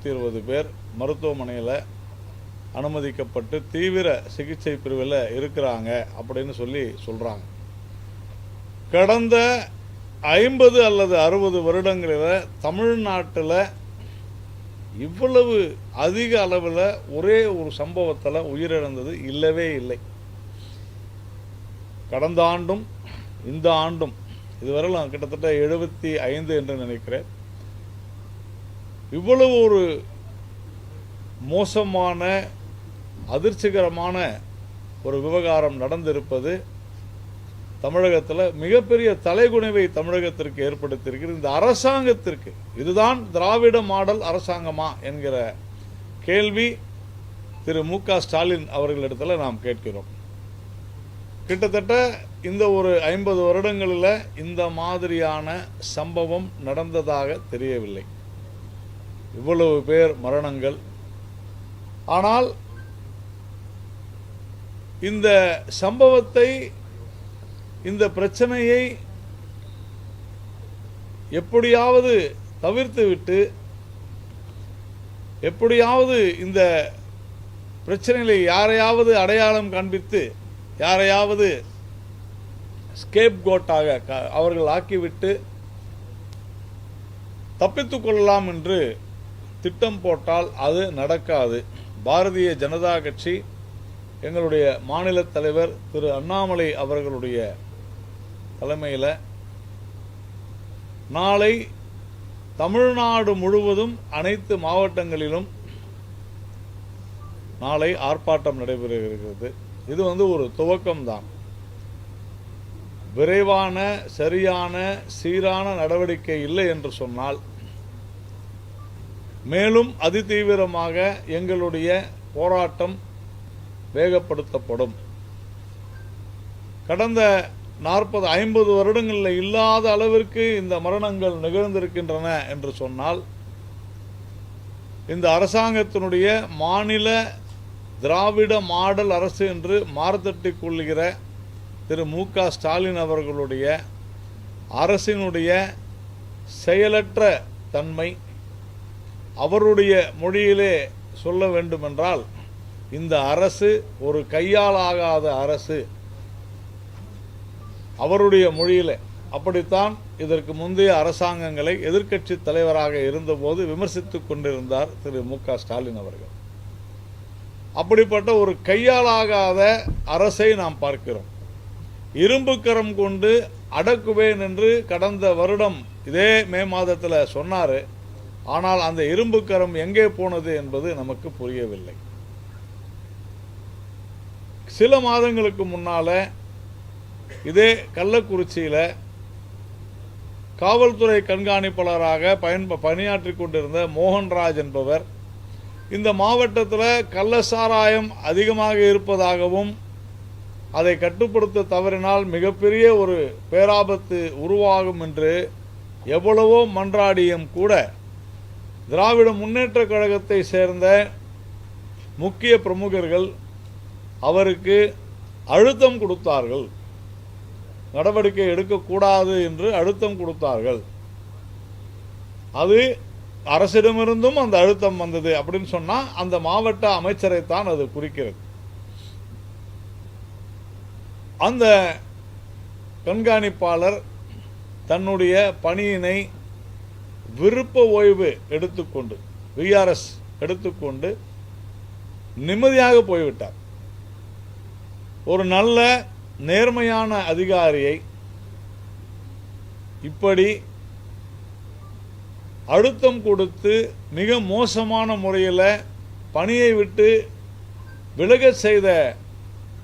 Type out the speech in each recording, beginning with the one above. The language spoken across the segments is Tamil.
20 பேர் மருத்துவமனையில் அனுமதிக்கப்பட்டு தீவிர சிகிச்சை பிரிவில் இருக்கிறாங்க அப்படின்னு சொல்கிறாங்க. கடந்த 50 அல்லது 60 வருடங்களில் தமிழ்நாட்டில் இவ்வளவு அதிக அளவில் ஒரே ஒரு சம்பவத்தில் உயிரிழந்தது இல்லவே இல்லை. கடந்த ஆண்டும் இந்த ஆண்டும் இதுவரையிலும் கிட்டத்தட்ட 75 என்று நினைக்கிறேன். இவ்வளவு ஒரு மோசமான அதிர்ச்சிகரமான ஒரு விவகாரம் நடந்திருப்பது தமிழகத்தில் மிகப்பெரிய தலைகுனிவை தமிழகத்திற்கு ஏற்படுத்தியிருக்கிறது. இந்த அரசாங்கத்திற்கு இதுதான் திராவிட மாடல் அரசாங்கமா என்கிற கேள்வி திரு மு.க. ஸ்டாலின் அவர்களிடத்தில் நாம் கேட்கிறோம். கிட்டத்தட்ட இந்த ஒரு 50 வருடங்களில் இந்த மாதிரியான சம்பவம் நடந்ததாக தெரியவில்லை. இவ்வளவு பேர் மரணங்கள். ஆனால் இந்த சம்பவத்தை, இந்த பிரச்சனையை எப்படியாவது தவிர்த்துவிட்டு, எப்படியாவது இந்த பிரச்சனைகளை யாரையாவது அடையாளம் காண்பித்து, யாரையாவது ஸ்கேப் கோட்டாக அவர்கள் ஆக்கிவிட்டு தப்பித்துக் கொள்ளலாம் என்று திட்டம் போட்டால் அது நடக்காது. பாரதிய ஜனதா கட்சி, எங்களுடைய மாநில தலைவர் திரு அண்ணாமலை அவர்களுடைய தலைமையில் நாளை தமிழ்நாடு முழுவதும் அனைத்து மாவட்டங்களிலும் நாளை ஆர்ப்பாட்டம் நடைபெறுகிறது. இது ஒரு துவக்கம்தான். விரைவான, சரியான, சீரான நடவடிக்கை இல்லை என்று சொன்னால் மேலும் அதிதீவிரமாக எங்களுடைய போராட்டம் வேகப்படுத்தப்படும். கடந்த 40-50 வருடங்களில் இல்லாத அளவிற்கு இந்த மரணங்கள் நிகழ்ந்திருக்கின்றன என்று சொன்னால், இந்த அரசாங்கத்தினுடைய மாநில திராவிட மாடல் அரசு என்று மார்த்தட்டிக் கொள்ளுகிற திரு மு.க. ஸ்டாலின் அவர்களுடைய அரசினுடைய செயலற்ற தன்மை, அவருடைய மொழியிலே சொல்ல வேண்டுமென்றால் இந்த அரசு ஒரு கையாலாகாத அரசு. அவருடைய மொழியிலே அப்படித்தான் இதற்கு முந்தைய அரசாங்கங்களை எதிர்க்கட்சி தலைவராக இருந்தபோது விமர்சித்துக் கொண்டிருந்தார் திரு மு.க. ஸ்டாலின் அவர்கள். அப்படிப்பட்ட ஒரு கையாலாகாத அரசை நாம் பார்க்கிறோம். இரும்பு கரம் கொண்டு அடக்குவேன் என்று கடந்த வருடம் இதே மே மாதத்தில் சொன்னார். ஆனால் அந்த இரும்பு கரம் எங்கே போனது என்பது நமக்கு புரியவில்லை. சில மாதங்களுக்கு முன்னால இதே கள்ளக்குறிச்சியில் காவல்துறை கண்காணிப்பாளராக பணியாற்றிக் கொண்டிருந்த மோகன்ராஜ் என்பவர் இந்த மாவட்டத்தில் கள்ள சாராயம் அதிகமாக இருப்பதாகவும் அதை கட்டுப்படுத்த தவறினால் மிகப்பெரிய ஒரு பேராபத்து உருவாகும் என்று எவ்வளவோ மன்றாடியும் கூட திராவிட முன்னேற்ற கழகத்தை சேர்ந்த முக்கிய பிரமுகர்கள் அவருக்கு அழுத்தம் கொடுத்தார்கள். நடவடிக்கை எடுக்கக்கூடாது என்று அழுத்தம் கொடுத்தார்கள். அது அரசிடமிருந்தும் அந்த அழுத்தம் வந்தது அப்படின்னு சொன்னால் அந்த மாவட்ட அமைச்சரைத்தான் அது குறிக்கிறது. அந்த கண்காணிப்பாளர் தன்னுடைய பணியினை விருப்ப ஓய்வு எடுத்துக்கொண்டு, விஆர்எஸ் எடுத்துக்கொண்டு நிம்மதியாக போய்விட்டார். ஒரு நல்ல நேர்மையான அதிகாரியை இப்படி அழுத்தம் கொடுத்து மிக மோசமான முறையில் பணியை விட்டு விலக செய்த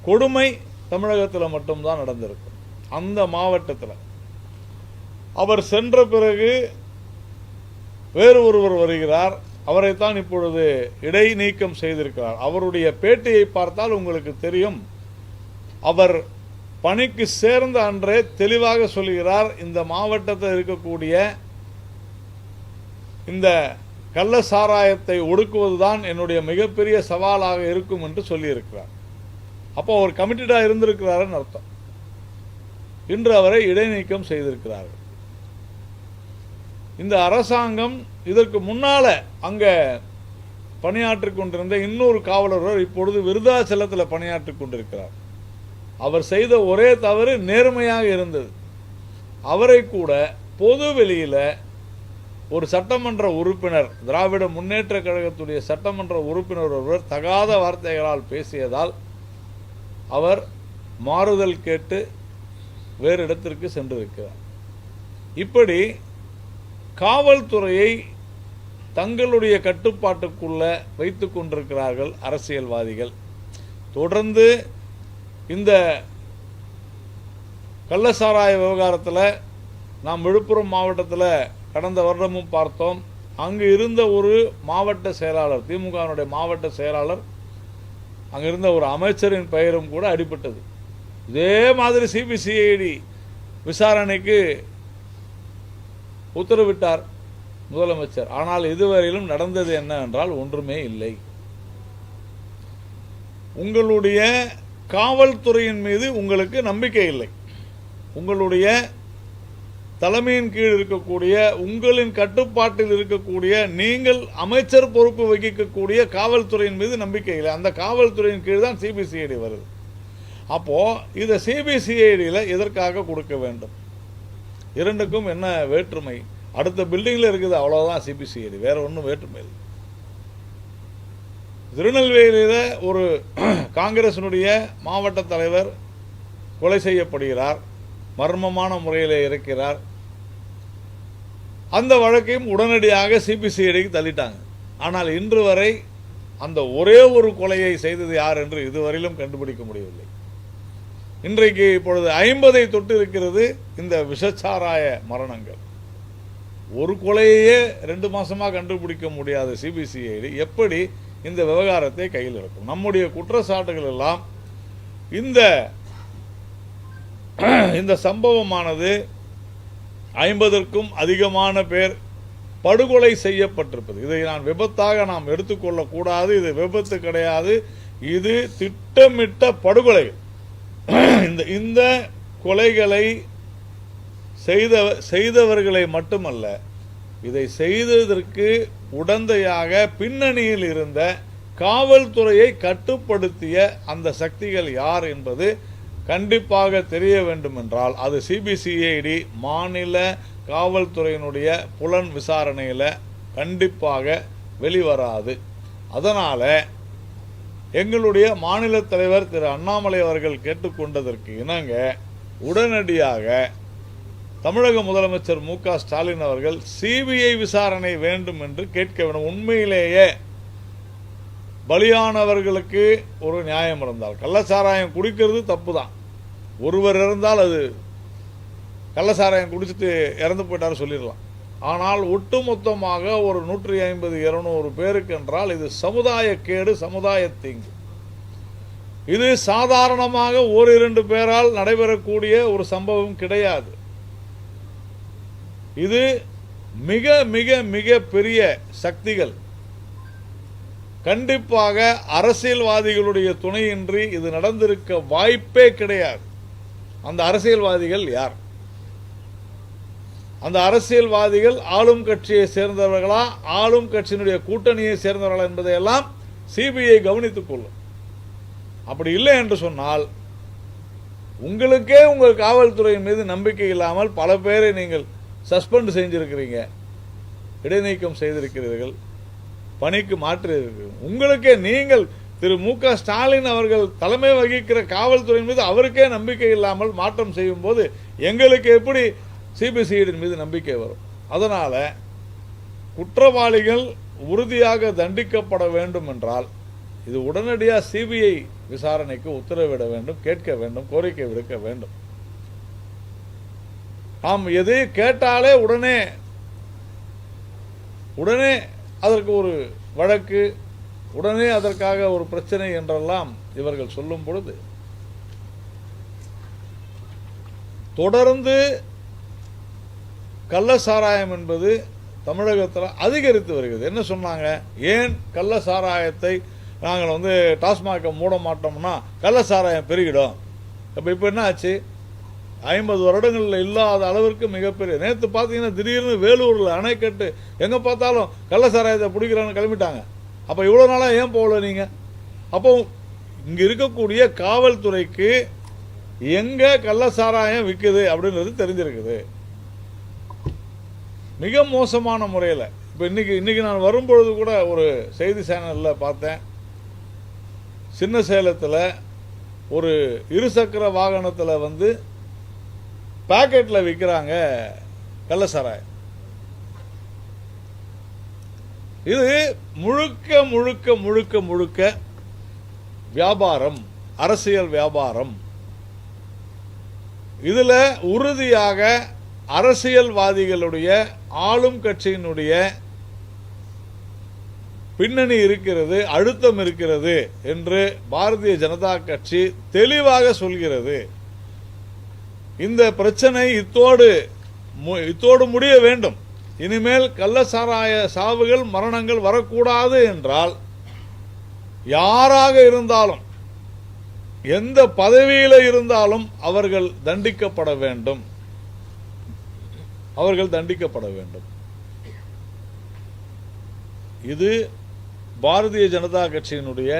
கொடுமை தமிழகத்தில் மட்டும்தான் நடந்திருக்கும். அந்த மாவட்டத்தில் அவர் சென்ற பிறகு வேறு ஒருவர் வருகிறார். அவரைத்தான் இப்பொழுது இடைநீக்கம் செய்திருக்கிறார். அவருடைய பேட்டியை பார்த்தால் உங்களுக்கு தெரியும். அவர் பணிக்கு சேர்ந்த அன்றே தெளிவாக சொல்கிறார், இந்த மாவட்டத்தில் இருக்கக்கூடிய இந்த கள்ள சாராயத்தை ஒடுக்குவதுதான் என்னுடைய மிகப்பெரிய சவாலாக இருக்கும் என்று சொல்லியிருக்கிறார். அப்போ அவர் கமிட்டடாக இருந்திருக்கிறாருன்னு அர்த்தம். இன்று அவரை இடைநீக்கம் செய்திருக்கிறார்கள். இந்த அரசாங்கம் இதற்கு முன்னால அங்க பணியாற்றி கொண்டிருந்த இன்னொரு காவலர் இப்பொழுது விருதாச்சலத்தில் பணியாற்றி கொண்டிருக்கிறார். அவர் செய்த ஒரே தவறு நேர்மையாக இருந்தது. அவரை கூட பொது வெளியில ஒரு சட்டமன்ற உறுப்பினர், திராவிட முன்னேற்ற கழகத்துடைய சட்டமன்ற உறுப்பினர் ஒருவர் தகாத வார்த்தைகளால் பேசியதால் அவர் மாறுதல் கேட்டு வேறு இடத்திற்கு சென்றிருக்கிறார். இப்படி காவல்துறையை தங்களுடைய கட்டுப்பாட்டுக்குள்ள வைத்துக் கொண்டிருக்கிறார்கள் அரசியல்வாதிகள். தொடர்ந்து இந்த கள்ளசாராய விவகாரத்தில் நாம் விழுப்புரம் மாவட்டத்தில் கடந்த வருடமும் பார்த்தோம். அங்கு இருந்த ஒரு மாவட்ட செயலாளர், திமுகவினுடைய மாவட்ட செயலாளர், அங்கே இருந்த ஒரு அமைச்சரின் பெயரும் கூட அடிபட்டது. இதே மாதிரி சிபிசிஐடி விசாரணைக்கு உத்தரவிட்டார் முதலமைச்சர். ஆனால் இதுவரையிலும் நடந்தது என்னவென்றால் ஒன்றுமே இல்லை. உங்களுடைய காவல்துறையின் மீது உங்களுக்கு நம்பிக்கை இல்லை. உங்களுடைய தலைமையின் கீழ் இருக்கக்கூடிய, உங்களின் கட்டுப்பாட்டில் இருக்கக்கூடிய, நீங்கள் அமைச்சர் பொறுப்பு வகிக்கக்கூடிய காவல்துறையின் மீது நம்பிக்கை இல்லை. அந்த காவல்துறையின் கீழ் தான் சிபிசிஐடி வருது. அப்போ இதை சிபிசிஐடியில் எதற்காக கொடுக்க வேண்டும்? இரண்டுக்கும் என்ன வேற்றுமை? அடுத்த பில்டிங்கில் இருக்குது, அவ்வளோதான் சிபிசிஐடி, வேற ஒன்றும் வேற்றுமை இல்லை. திருநெல்வேலியில் ஒரு காங்கிரசினுடைய மாவட்ட தலைவர் கொலை செய்யப்படுகிறார், மர்மமான முறையில் இருக்கிறார். அந்த வழக்கையும் உடனடியாக சிபிசிஐடிக்கு தள்ளிட்டாங்க. ஆனால் இன்று வரை அந்த ஒரே ஒரு கொலையை செய்தது யார் என்று இதுவரையிலும் கண்டுபிடிக்க முடியவில்லை. இன்றைக்கு இப்பொழுது 50 தொட்டு இருக்கிறது இந்த விஷச்சாராய மரணங்கள். ஒரு கொலையே 2 மாசமா கண்டுபிடிக்க முடியாத சிபிசிஐடி எப்படி இந்த விவகாரத்தை கையில் இருக்கும்? நம்முடைய குற்றச்சாட்டுகள் எல்லாம் இந்த சம்பவமானது 50க்கும் அதிகமான பேர் படுகொலை செய்யப்பட்டிருப்பது. இதை நான் விபத்தாக நாம் எடுத்துக்கொள்ளக்கூடாது. இது விபத்து கிடையாது, இது திட்டமிட்ட படுகொலை. இந்த கொலைகளை செய்தவர்களை மட்டுமல்ல, இதை செய்ததற்கு உடந்தையாக பின்னணியில் இருந்த காவல்துறையை கட்டுப்படுத்திய அந்த சக்திகள் யார் என்பது கண்டிப்பாக தெரிய வேண்டும் என்றால் அது சிபிசிஐடி மாநில காவல்துறையினுடைய புலன் விசாரணையில் கண்டிப்பாக வெளிவராது. அதனால் எங்களுடைய மாநில தலைவர் திரு அண்ணாமலை அவர்கள் கேட்டுக்கொண்டதற்கு இணங்க உடனடியாக தமிழக முதலமைச்சர் மு.க. ஸ்டாலின் அவர்கள் சிபிஐ விசாரணை வேண்டும் என்று கேட்க வேண்டும். உண்மையிலேயே பலியானவர்களுக்கு ஒரு நியாயம் இருந்தால், கள்ளச்சாராயம் குடிக்கிறது தப்பு தான், ஒருவர் இறந்தால் அது கள்ளச்சாராயம் குடிச்சிட்டு இறந்து போயிட்டாரு சொல்லிடலாம். ஆனால் ஒட்டுமொத்தமாக ஒரு 150-200 பேருக்கு என்றால் இது சமுதாய கேடு, சமுதாய தீங்கு. இது சாதாரணமாக 1-2 பேரால் நடைபெறக்கூடிய ஒரு சம்பவம் கிடையாது. இது மிக மிக மிக பெரிய சக்திகள், கண்டிப்பாக அரசியல்வாதிகளுடைய துணையின்றி இது நடந்திருக்க வாய்ப்பே கிடையாது. அந்த அரசியல்வாதிகள் யார்? அந்த அரசியல்வாதிகள் ஆளும் கட்சியை சேர்ந்தவர்களா, ஆளும் கட்சியினுடைய கூட்டணியை சேர்ந்தவர்களா என்பதையெல்லாம் சிபிஐ கவனித்துக் கொள்ளும். அப்படி இல்லை என்று சொன்னால் உங்களுக்கே உங்கள் காவல்துறையின் மீது நம்பிக்கை இல்லாமல் பல பேரை நீங்கள் சஸ்பெண்ட் செஞ்சிருக்கிறீங்க, இடைநீக்கம் செய்திருக்கிறீர்கள், பணிக்கு மாற்றியிருக்கிறீர்கள். உங்களுக்கே நீங்கள் திரு மு.க. ஸ்டாலின் அவர்கள் தலைமை வகிக்கிற காவல்துறையின் மீது அவருக்கே நம்பிக்கை இல்லாமல் மாற்றம் செய்யும் போது எங்களுக்கு எப்படி சிபிசிஐடி மீது நம்பிக்கை வரும்? அதனால குற்றவாளிகள் உறுதியாக தண்டிக்கப்பட வேண்டும் என்றால் இது உடனடியாக சிபிஐ விசாரணைக்கு உத்தரவிட வேண்டும், கேட்க வேண்டும், கோரிக்கை விடுக்க வேண்டும். நாம் எதை கேட்டாலே உடனே அதற்கு ஒரு வழக்கு, உடனே அதற்காக ஒரு பிரச்சனை என்றெல்லாம் இவர்கள் சொல்லும் பொழுது தொடர்ந்து கள்ளசாராயம் என்பது தமிழகத்தில் அதிகரித்து வருகிறது. என்ன சொன்னாங்க? ஏன் கள்ளசாராயத்தை நாங்கள் டாஸ்மாகை மூட மாட்டோம்னா கள்ளசாராயம் பெருகிடும். இப்போ என்ன ஆச்சு? 50 வருடங்களில் இல்லாத அளவிற்கு மிகப்பெரிய. நேற்று பார்த்தீங்கன்னா திடீர்னு வேலூரில் அணைக்கட்டு எங்கே பார்த்தாலும் கள்ளசாராயத்தை பிடிக்கிறான்னு கிளம்பிட்டாங்க. அப்போ இவ்வளோ நாளாக ஏன் போகல நீங்கள்? அப்போ இங்கே இருக்கக்கூடிய காவல்துறைக்கு எங்கே கள்ளசாராயம் விற்குது அப்படின்றது தெரிஞ்சிருக்குது. மிக மோசமான முறையில். இப்போ இன்னைக்கு நான் வரும்பொழுது கூட ஒரு செய்தி சேனலில் பார்த்தேன். சின்ன சேலத்தில் ஒரு இருசக்கர வாகனத்தில் வந்து பாக்கெட்டில் விற்கிறாங்க கள்ளசாராயம். இது முழுக்க முழுக்க முழுக்க முழுக்க வியாபாரம், அரசியல் வியாபாரம். இதுல உறுதியாக அரசியல்வாதிகளுடைய ஆளும் கட்சியினுடைய பின்னணி இருக்கிறது, அழுத்தம் இருக்கிறது என்று பாரதிய ஜனதா கட்சி தெளிவாக சொல்கிறது. இந்த பிரச்சனை இத்தோடு முடிய வேண்டும். இனிமேல் கள்ளசாராய சாவுகள், மரணங்கள் வரக்கூடாது என்றால் யாராக இருந்தாலும், எந்த பதவியில் இருந்தாலும் அவர்கள் தண்டிக்கப்பட வேண்டும். இது பாரதிய ஜனதா கட்சியினுடைய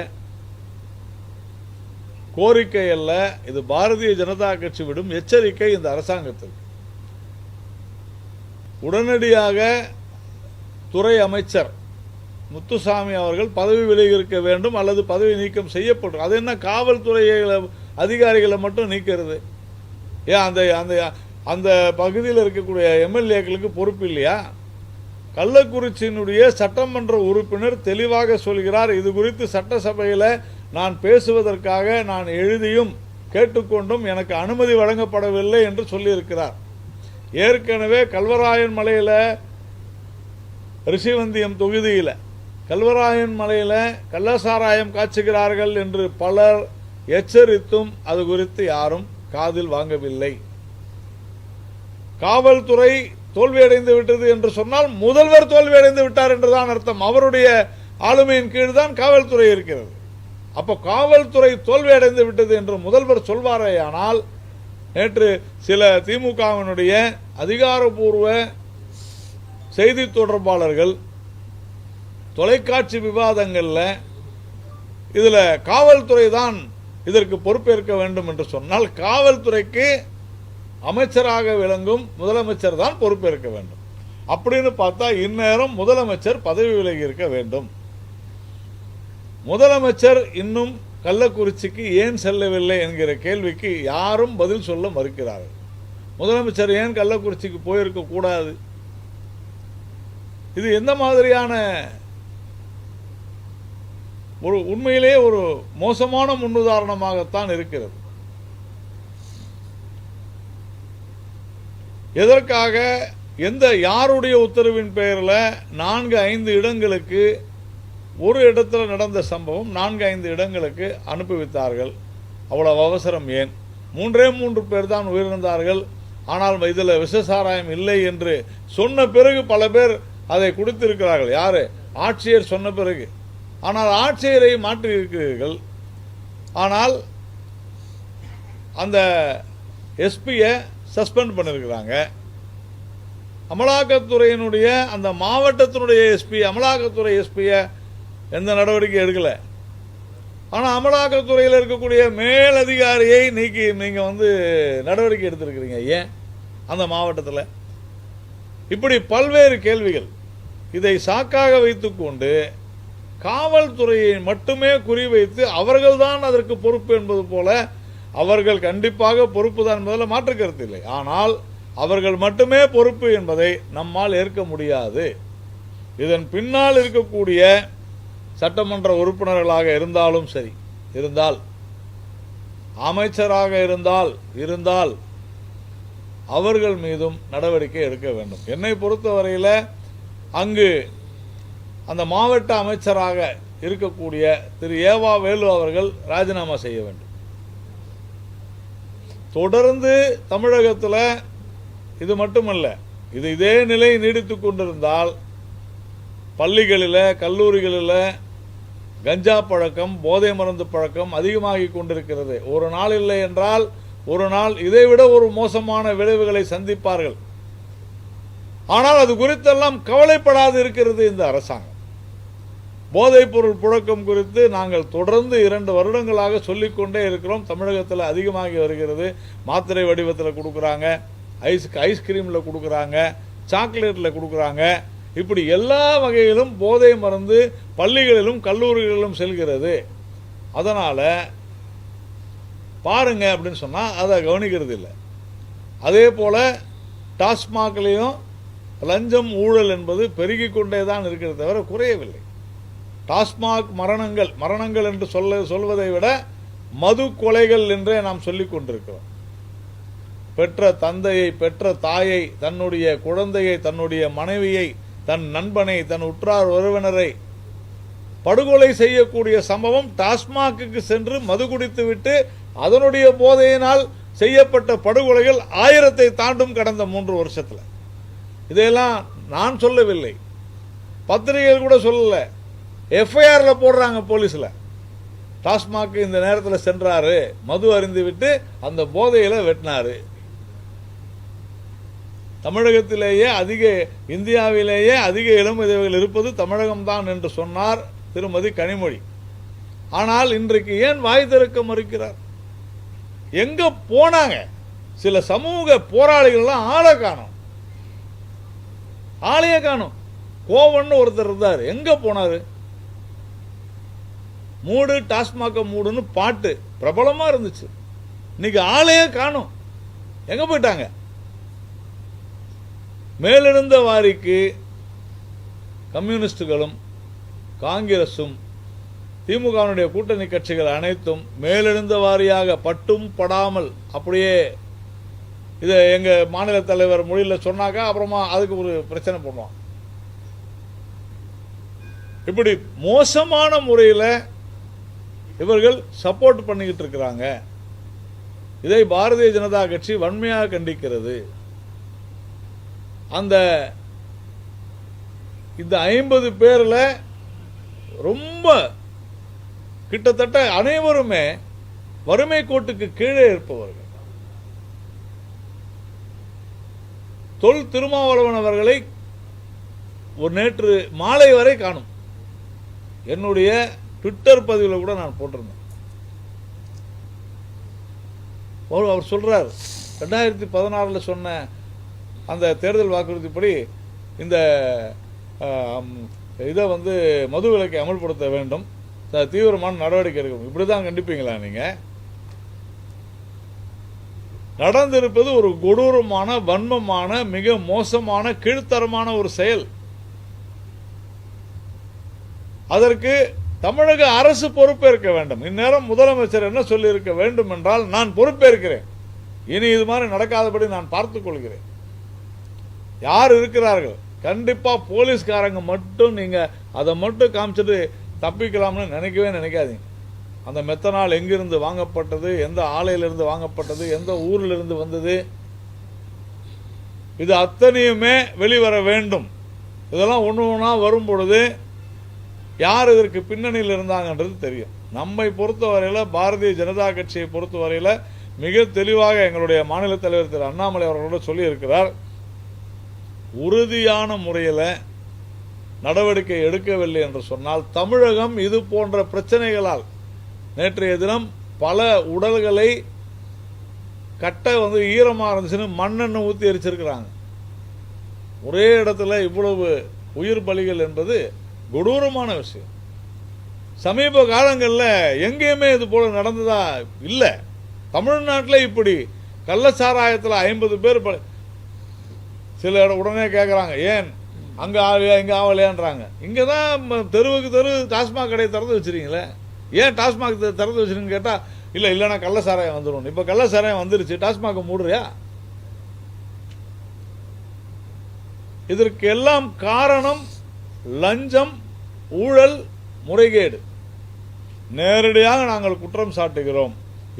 கோரிக்கை அல்ல, இது பாரதிய ஜனதா கட்சி விடும் எச்சரிக்கை இந்த அரசாங்கத்திற்கு. உடனடியாக துறை அமைச்சர் முத்துசாமி அவர்கள் பதவி விலகி இருக்க வேண்டும் அல்லது பதவி நீக்கம் செய்யப்படும். அது என்ன காவல்துறை அதிகாரிகளை மட்டும் நீக்கிறது? ஏன் அந்த அந்த அந்த பகுதியில் இருக்கக்கூடிய எம்எல்ஏக்களுக்கு பொறுப்பு இல்லையா? கள்ளக்குறிச்சியினுடைய சட்டமன்ற உறுப்பினர் தெளிவாக சொல்கிறார், இது குறித்து சட்டசபையில் நான் பேசுவதற்காக நான் எழுதியும் கேட்டுக்கொண்டும் எனக்கு அனுமதி வழங்கப்படவில்லை என்று சொல்லியிருக்கிறார். ஏற்கனவே கல்வராயன் மலையில், ரிஷிவந்தியம் தொகுதியில் கல்வராயன் மலையில் கள்ளசாராயம் காய்ச்சுகிறார்கள் என்று பலர் எச்சரித்தும் அது குறித்து யாரும் காதில் வாங்கவில்லை. காவல்துறை தோல்வியடைந்து விட்டது என்று சொன்னால் முதல்வர் தோல்வியடைந்து விட்டார் என்றுதான் அர்த்தம். அவருடைய ஆளுமையின் கீழ் தான் காவல்துறை இருக்கிறது. அப்போ காவல்துறை தோல்வியடைந்து விட்டது என்று முதல்வர் சொல்வாரேயானால், நேற்று சில திமுகவினுடைய அதிகாரப்பூர்வ செய்தி தொடர்பாளர்கள் தொலைக்காட்சி விவாதங்களில் இதில் காவல்துறை தான் இதற்கு பொறுப்பேற்க வேண்டும் என்று சொன்னால், காவல்துறைக்கு அமைச்சராக விளங்கும் முதலமைச்சர் தான் பொறுப்பேற்க வேண்டும். அப்படின்னு பார்த்தா இந்நேரம் முதலமைச்சர் பதவி விலகி இருக்க வேண்டும். முதலமைச்சர் இன்னும் கள்ளக்குறிச்சிக்கு ஏன் செல்லவில்லை என்கிற கேள்விக்கு யாரும் பதில் சொல்ல மறுக்கிறார்கள். முதலமைச்சர் ஏன் கள்ளக்குறிச்சிக்கு போயிருக்க கூடாது? இது எந்த மாதிரியான ஒரு உண்மையிலேயே ஒரு மோசமான முன்னுதாரணமாகத்தான் இருக்கிறது. எதற்காக யாருடைய உத்தரவின் பெயரில் 4-5 இடங்களுக்கு, ஒரு இடத்துல நடந்த சம்பவம் 4-5 இடங்களுக்கு அனுப்பி வைத்தார்கள்? அவ்வளவு அவசரம் ஏன்? 3 பேர் தான் உயிரிழந்தார்கள். ஆனால் இதில் விஷசாராயம் இல்லை என்று சொன்ன பிறகு பல பேர் அதை குடித்திருக்கிறார்கள். யாரு? ஆட்சியர் சொன்ன பிறகு. ஆனால் ஆட்சியரை மாற்றியிருக்கிறீர்கள். ஆனால் அந்த எஸ்பியை சஸ்பெண்ட் பண்ணிருக்கிறாங்க. அமலாக்கத்துறையினுடைய அந்த மாவட்டத்தினுடைய எஸ்பி, அமலாக்கத்துறை எஸ்பியை எந்த நடவடிக்கை எடுக்கல. ஆனால் அமலாக்கத்துறையில் இருக்கக்கூடிய மேலதிகாரியை நீக்கி நீங்க நடவடிக்கை எடுத்திருக்கிறீங்க. ஏன் அந்த மாவட்டத்தில்? இப்படி பல்வேறு கேள்விகள். இதை சாக்காக வைத்துக்கொண்டு காவல்துறையை மட்டுமே குறிவைத்து அவர்கள்தான் அதற்கு பொறுப்பு என்பது போல, அவர்கள் கண்டிப்பாக பொறுப்பு தான் என்பதில் மாற்று கருத்து இல்லை. ஆனால் அவர்கள் மட்டுமே பொறுப்பு என்பதை நம்மால் ஏற்க முடியாது. இதன் பின்னால் இருக்கக்கூடிய சட்டமன்ற உறுப்பினர்களாக இருந்தாலும் சரி, அமைச்சராக இருந்தால் அவர்கள் மீதும் நடவடிக்கை எடுக்க வேண்டும். என்னை பொறுத்தவரையில் அங்கு அந்த மாவட்ட அமைச்சராக இருக்கக்கூடிய திரு ஏவா வேலு அவர்கள் ராஜினாமா செய்ய வேண்டும். தொடர்ந்து தமிழகத்தில் இது மட்டுமல்ல, இதே நிலை நீடித்துக் கொண்டிருந்தால் பள்ளிகளில், கல்லூரிகளில் கஞ்சா பழக்கம், போதை மருந்து பழக்கம் அதிகமாகிக் கொண்டிருக்கிறது. ஒரு நாள் இல்லை என்றால் ஒரு நாள் இதைவிட ஒரு மோசமான விளைவுகளை சந்திப்பார்கள். ஆனால் அது குறித்தெல்லாம் கவலைப்படாது இருக்கிறது இந்த அரசாங்கம். போதைப்பொருள் புழக்கம் குறித்து நாங்கள் தொடர்ந்து 2 வருடங்களாக சொல்லிக்கொண்டே இருக்கிறோம். தமிழகத்தில் அதிகமாகி வருகிறது. மாத்திரை வடிவத்தில் கொடுக்குறாங்க, ஐஸ்கிரீமில் கொடுக்குறாங்க, சாக்லேட்டில் கொடுக்குறாங்க. இப்படி எல்லா வகையிலும் போதை மருந்து பள்ளிகளிலும் கல்லூரிகளிலும் செல்கிறது. அதனால் பாருங்க அப்படின்னு சொன்னால் அதை கவனிக்கிறது இல்லை. அதே போல் டாஸ்மாக்லேயும் லஞ்சம் ஊழல் என்பது பெருகி கொண்டே தான் இருக்கிறது தவிர குறையவில்லை. டாஸ்மாக் மரணங்கள் என்று சொல்வதை விட மது கொலைகள் என்றே நாம் சொல்லிக் கொண்டிருக்கிறோம். பெற்ற தந்தையை, பெற்ற தாயை, தன்னுடைய குழந்தையை, தன்னுடைய மனைவியை, தன் நண்பனை, தன் உற்றார் உறவினரை படுகொலை செய்யக்கூடிய சம்பவம் டாஸ்மாக்கு சென்று மது குடித்துவிட்டு அதனுடைய போதையினால் செய்யப்பட்ட படுகொலைகள் 1000 தாண்டும் கடந்த 3 வருஷத்தில். இதையெல்லாம் நான் சொல்லவில்லை, பத்திரிகைகள் கூட சொல்லல. எஃப்ஐஆர்ல போடுறாங்க போலீஸ்ல. டாஸ்மாக் இந்த நேரத்தில் சென்றாரு, மது அருந்தி விட்டு அந்த போதையில வெட்டினாரு. தமிழகத்திலேயே இந்தியாவிலேயே அதிக இளம் விதவைகள் இருப்பது தமிழகம்தான் என்று சொன்னார் திருமதி கனிமொழி. ஆனால் இன்றைக்கு ஏன் வாய் திறக்க மறுக்கிறார்? எங்க போனாங்க? சில சமூக போராளிகள்லாம் ஆளையே காணும். கோவன்னு ஒருத்தர் இருந்தார், எங்க போனாரு? மூடு டாஸ்மாக மூடுன்னு பாட்டு பிரபலமா இருந்துச்சு. இன்னைக்கு ஆளையே காணும், எங்க போயிட்டாங்க? மேலெழுந்த வாரிக்கு கம்யூனிஸ்டுகளும் காங்கிரசும் திமுகவினுடைய கூட்டணி கட்சிகள் அனைத்தும் மேலெழுந்த வாரியாக பட்டும் படாமல் அப்படியே இதை எங்க மாநில தலைவர் மொழியில் சொன்னாக்கா அப்புறமா அதுக்கு ஒரு பிரச்சனை பண்ணுவான். இப்படி மோசமான முறையில் இவர்கள் சப்போர்ட் பண்ணிக்கிட்டு இருக்கிறாங்க. இதை பாரதிய ஜனதா கட்சி வன்மையாக கண்டிக்கிறது. இந்த 50 பேர்ல ரொம்ப கிட்டத்தட்ட அனைவருமே வறுமை கோட்டுக்கு கீழே இருப்பவர்கள். தொல் திருமாவளவன் அவர்களை ஒரு நேற்று மாலை வரை காணும். என்னுடைய ட்விட்டர் பதிவில் கூட நான் போட்டிருந்தேன். அவர் சொல்றார், 2016 சொன்ன அந்த தேர்தல் வாக்குறுதிப்படி இந்த இதை மது விலக்கை அமல்படுத்த வேண்டும், தீவிரமான நடவடிக்கை எடுக்கணும். இப்படிதான் கண்டிப்பீங்களா நீங்க? நடந்திருப்பது ஒரு கொடூரமான, வன்மமான, மிக மோசமான, கீழ்த்தரமான ஒரு செயல். அதற்கு தமிழக அரசு பொறுப்பேற்க வேண்டும். இந்நேரம் முதலமைச்சர் என்ன சொல்லி இருக்க வேண்டும் என்றால், நான் பொறுப்பேற்கிறேன், இனி இது மாதிரி நடக்காதபடி நான் பார்த்துக் கொள்கிறேன். யார் இருக்கிறார்கள்? கண்டிப்பா போலீஸ்காரங்க மட்டும் நீங்க அதை மட்டும் காமிச்சிட்டு தப்பிக்கலாம்னு நினைக்கவே நினைக்காதீங்க. அந்த மெத்தனால் எங்கிருந்து வாங்கப்பட்டது, எந்த ஆலையிலிருந்து வாங்கப்பட்டது, எந்த ஊரிலிருந்து வந்தது, இது அத்தனையுமே வெளிவர வேண்டும். இதெல்லாம் ஒன்று ஒன்றா வரும் பொழுது யார் இதற்கு பின்னணியில் இருந்தாங்கன்றது தெரியும். நம்மை பொறுத்தவரையில், பாரதிய ஜனதா கட்சியை பொறுத்தவரையில் மிக தெளிவாக எங்களுடைய மாநில தலைவர் திரு அண்ணாமலை அவர்களோட சொல்லி இருக்கிறார். உறுதியான முறையில் நடவடிக்கை எடுக்கவில்லை என்று சொன்னால் தமிழகம் இது போன்ற பிரச்சனைகளால், நேற்றைய தினம் பல உடல்களை கட்டை ஈரமாக இருந்துச்சுன்னு மண்ணெண்ணெய் ஊற்றி எரிச்சிருக்கிறாங்க. ஒரே இடத்துல இவ்வளவு உயிர் பலிகள் என்பது கொடூரமான விஷயம். சமீப காலங்களில் எங்கேயுமே இது போல நடந்ததா இல்லை. தமிழ்நாட்டில் இப்படி கள்ளச்சாராயத்தில் 50 பேர் சில உடனே கேட்குறாங்க, ஏன் அங்கே ஆகலையா இங்கே ஆகலையான்றாங்க. இங்கே தான் தெருவுக்கு தெரு டாஸ்மாக் கடையை திறந்து வச்சுருக்கீங்களே, ஏன் டாஸ்மாக் திறந்து வச்சுருன்னு கேட்டால், இல்லைன்னா கள்ளச்சாராயம் வந்துடும். இப்போ கள்ளச்சாராயம் வந்துருச்சு, டாஸ்மாக் மூடுறியா? இதற்கு எல்லாம் காரணம் லஞ்சம், ஊழல், முறைகேடு. நேரடியாக நாங்கள் குற்றம் சாட்டுகிறோம்.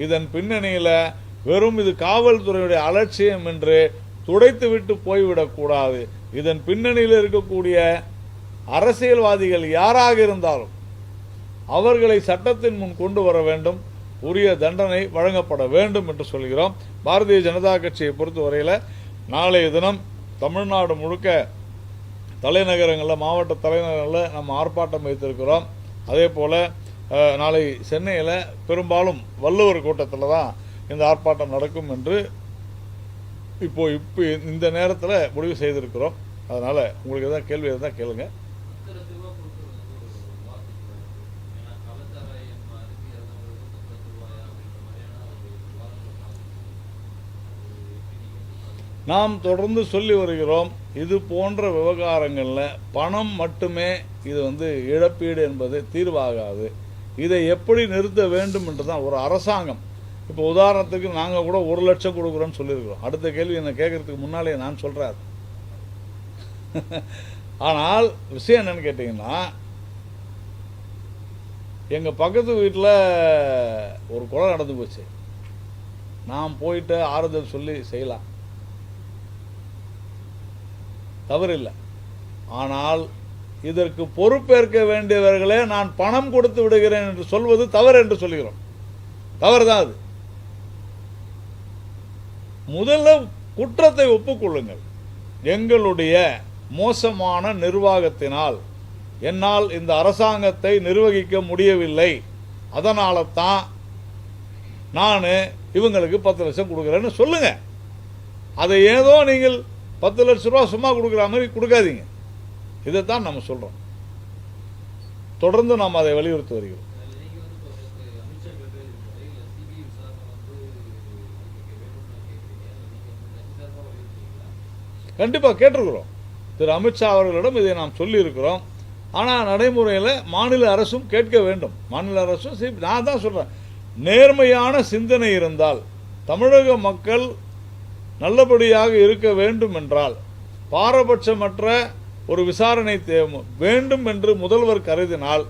இதன் பின்னணியில் வெறும் இது காவல்துறையுடைய அலட்சியம் என்று துடைத்து விட்டு போய்விடக்கூடாது. இதன் பின்னணியில் இருக்கக்கூடிய அரசியல்வாதிகள் யாராக இருந்தாலும் அவர்களை சட்டத்தின் முன் கொண்டு வர வேண்டும். உரிய தண்டனை வழங்கப்பட வேண்டும் என்று சொல்கிறோம். பாரதிய ஜனதா கட்சியை பொறுத்தவரையில் நாளைய தினம் தமிழ்நாடு முழுக்க தலைநகரங்களில், மாவட்ட தலைநகரங்களில் நம்ம ஆர்ப்பாட்டம் வைத்திருக்கிறோம். அதே போல் நாளை சென்னையில் பெரும்பாலும் வள்ளுவர் கூட்டத்தில் தான் இந்த ஆர்ப்பாட்டம் நடக்கும் என்று இப்போ இந்த நேரத்தில் முடிவு செய்திருக்கிறோம். அதனால் உங்களுக்கு எதாவது கேள்வி இருந்தால் கேளுங்க. நாம் தொடர்ந்து சொல்லி வருகிறோம், இது போன்ற விவகாரங்களில் பணம் மட்டுமே இது இழப்பீடு என்பது தீர்வாகாது. இதை எப்படி நிறுத்த வேண்டும் என்று தான் ஒரு அரசாங்கம். இப்போ உதாரணத்துக்கு நாங்கள் கூட 1 லட்சம் கொடுக்குறோன்னு சொல்லியிருக்கிறோம். அடுத்த கேள்வி என்ன கேட்கறதுக்கு முன்னாலே நான் சொல்கிறார். ஆனால் விஷயம் என்னன்னு கேட்டிங்கன்னா, எங்கள் பக்கத்து வீட்டில் ஒரு கொலை நடந்து போச்சு. நாம் போயிட்டு ஆறுதல் சொல்லி செய்யலாம், தவறில்லை. ஆனால் இதற்கு பொறுப்பேற்க வேண்டியவர்களே நான் பணம் கொடுத்து விடுகிறேன் என்று சொல்வது தவறு என்று சொல்கிறோம். தவறுதான் அது. முதல்ல குற்றத்தை ஒப்புக்கொள்ளுங்கள். எங்களுடைய மோசமான நிர்வாகத்தினால் என்னால் இந்த அரசாங்கத்தை நிர்வகிக்க முடியவில்லை, அதனால தான் நான் இவங்களுக்கு 10 லட்சம் கொடுக்குறேன்னு சொல்லுங்க. அதை ஏதோ நீங்கள் 10 லட்ச ரூபா சும்மா கொடுக்குற மாதிரி கொடுக்காதீங்க. இதைத்தான் நம்ம சொல்கிறோம். தொடர்ந்து நாம் அதை வலியுறுத்தி வருகிறோம். கண்டிப்பாக கேட்டிருக்கிறோம். திரு அமித்ஷா அவர்களிடம் இதை நாம் சொல்லியிருக்கிறோம். ஆனால் நடைமுறையில் மாநில அரசும் கேட்க வேண்டும். மாநில அரசும் நான் தான் சொல்கிறேன், நேர்மையான சிந்தனை இருந்தால், தமிழக மக்கள் நல்லபடியாக இருக்க வேண்டும் என்றால், பாரபட்சமற்ற ஒரு விசாரணை வேண்டும் என்று முதல்வர் கருதினால்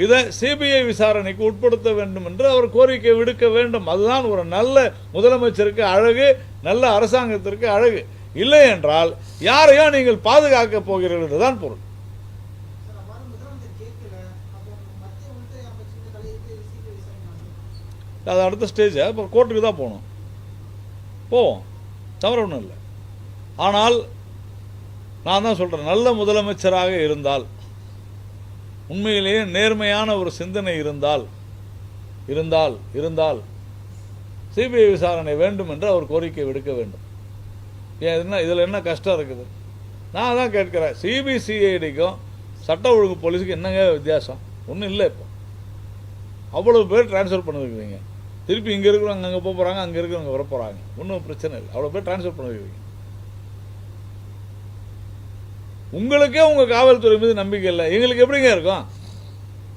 இதை சிபிஐ விசாரணைக்கு உட்படுத்த வேண்டும் என்று அவர் கோரிக்கை விடுக்க வேண்டும். அதுதான் ஒரு நல்ல முதலமைச்சருக்கு அழகு, நல்ல அரசாங்கத்திற்கு அழகு. இல்லை என்றால் யாரையோ நீங்கள் பாதுகாக்க போகிறீர்கள் என்றுதான் பொருள். அது அடுத்த ஸ்டேஜ். இப்போ கோர்ட்டுக்கு தான் போகணும், போவோம், தவறு ஒன்றும் இல்லை. ஆனால் நான் தான் சொல்கிறேன், நல்ல முதலமைச்சராக இருந்தால், உண்மையிலேயே நேர்மையான ஒரு சிந்தனை இருந்தால் சிபிஐ விசாரணை வேண்டும் என்று அவர் கோரிக்கை விடுக்க வேண்டும். ஏன் இதில் என்ன கஷ்டம் இருக்குது? நான் தான் கேட்கிறேன், சிபிசிஐடிக்கும் சட்ட ஒழுங்கு போலீஸுக்கு என்னங்க வித்தியாசம்? ஒன்றும் இல்லை. இப்போ அவ்வளோ பேர் டிரான்ஸ்ஃபர் பண்ணிருக்கிறீங்க. திருப்பி இங்கே இருக்கிறவங்க அங்கே போக போகிறாங்க, அங்கே இருக்கிறவங்க வர போகிறாங்க. ஒன்றும் பிரச்சனை இல்லை. அவ்வளோ பேர் டிரான்ஸ்ஃபர் பண்ணிருக்கிறீங்க. உங்களுக்கே உங்கள் காவல்துறை மீது நம்பிக்கை இல்லை, எங்களுக்கு எப்படிங்க இருக்கும்?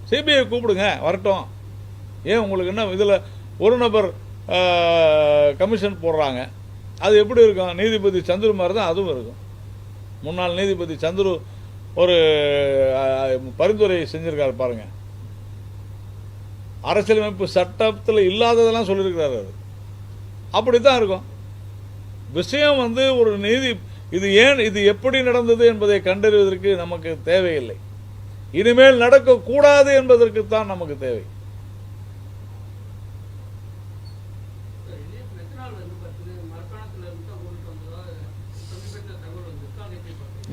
சிபிஐ கூப்பிடுங்க, வரட்டும். ஏன் உங்களுக்கு என்ன இதில் ஒரு நபர் கமிஷன் போடுறாங்க, அது எப்படி இருக்கும்? நீதிபதி சந்துரு மாதிரி தான் அதுவும் இருக்கும். முன்னாள் நீதிபதி சந்துரு ஒரு பரிந்துரை செஞ்சிருக்காரு பாருங்க, அரசியலமைப்பு சட்டத்தில் இல்லாததெல்லாம் சொல்லியிருக்கிறாரு. அது அப்படித்தான் இருக்கும். விஷயம் ஒரு நீதி, இது எப்படி நடந்தது என்பதை கண்டறிவதற்கு நமக்கு தேவையில்லை. இனிமேல் நடக்கக்கூடாது என்பதற்கு தான் நமக்கு தேவை.